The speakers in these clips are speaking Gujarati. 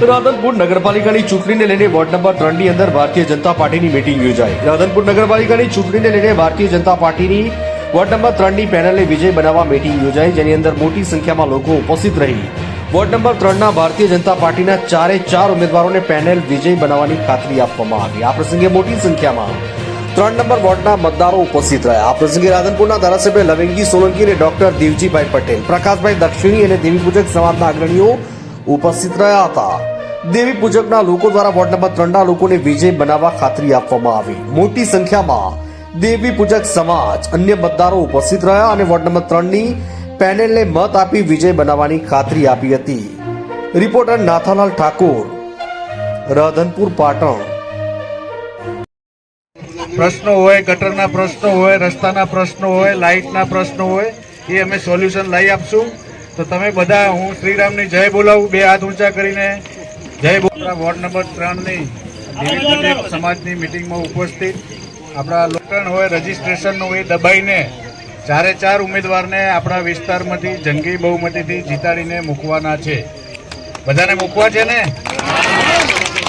રાધનપુર નગરપાલિકાની ચૂંટણીને લઈને વોર્ડ નંબર 3 ની અંદર ભારતીય જનતા પાર્ટીની મીટિંગ યોજાઈ। રાધનપુર નગરપાલિકાની ચૂંટણીને લઈને ભારતીય જનતા પાર્ટીની વોર્ડ નંબર 3 ની પેનલને વિજય બનાવવા મીટિંગ યોજાઈ, જેની અંદર મોટી સંખ્યામાં લોકો ઉપસ્થિત રહી વોર્ડ નંબર 3 ના ભારતીય જનતા પાર્ટીના 4 ઉમેદવારોને પેનલ વિજય બનાવવાની ખાતરી આપવામાં આવી। આ પ્રસંગે મોટી સંખ્યામાં 3 નંબર વોર્ડના મતદારો ઉપસ્થિત રહ્યા। આ પ્રસંગે રાધનપુરના ધારાસભ્ય લવિંગજી સોલંકી અને ડોક્ટર દેવજીભાઈ પટેલ, પ્રકાશભાઈ દક્ષિણી અને દેવી પૂજક સમાજના અગ્રણીઓ ઉપસ્થિત રહ્યા હતા। દેવી પૂજકના લોકો દ્વારા વોર્ડ નંબર 3 ના લોકોને વિજય બનાવવા ખાતરી આપવામાં આવી। મોટી સંખ્યામાં દેવી પૂજક સમાજ અન્ય મતદારો ઉપસ્થિત રહ્યા અને વોર્ડ નંબર 3 ની પેનલને મત આપી વિજય બનાવવાની ખાતરી આપી હતી। રિપોર્ટર નાથાલાલ ઠાકોર, રાધનપુર, પાટણ। પ્રશ્નો હોય, ગટરના પ્રશ્નો હોય, રસ્તાના પ્રશ્નો હોય, લાઇટના પ્રશ્નો હોય, એ અમે સોલ્યુશન લઈ આપશું। તો તમે બધા, હું શ્રીરામની જય બોલાવું, બે હાથ ઊંચા કરીને જય બોલ। વોર્ડ નંબર 3 ની દેવી પૂજક સમાજની મિટિંગમાં ઉપસ્થિત આપણા લોકણ હોય રજીસ્ટ્રેશનનું એ દબાઈને 4 ઉમેદવારને આપણા વિસ્તારમાંથી જંગી બહુમતીથી જીતાડીને મૂકવાના છે। બધાને મૂકવા છે ને?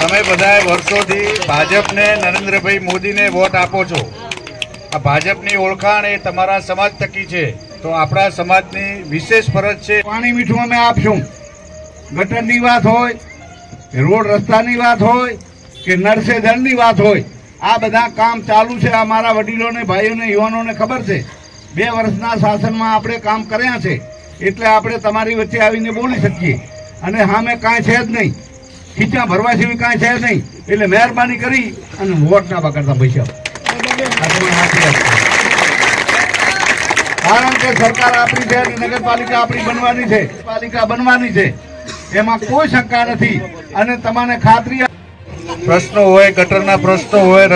તમે બધાએ વર્ષોથી ભાજપને, નરેન્દ્રભાઈ મોદીને વોટ આપો છો। આ ભાજપની ઓળખાણ એ તમારા સમાજ થકી છે, તો આપણા સમાજની વિશેષ ફરજ છે। પાણી મીઠું અમે આપશું। ગટરની વાત હોય, રોડ રસ્તાની વાત હોય કે નળ સે જળની વાત હોય, આ બધા કામ ચાલુ છે। અમારા વડીલોને, ભાઈઓને, યુવાનોને ખબર છે। 2 વર્ષના શાસનમાં આપણે કામ કર્યા છે, એટલે આપણે તમારી વચ્ચે આવીને બોલી શકીએ। અને સામે કાંઈ છે જ નહીં, ખીચા ભરવા સિવાય કાંઈ છે જ નહીં, એટલે મહેરબાની કરી અને વોટ ના બગાડતા પૈસા। કારણ કે સરકાર આપણી છે અને નગરપાલિકા આપણી બનવાની છે, પાલિકા બનવાની છે, એમાં કોઈ શંકા નથી। અને તમને ખાતરી, પ્રશ્નો હોય, ગટરના પ્રશ્નો હોય,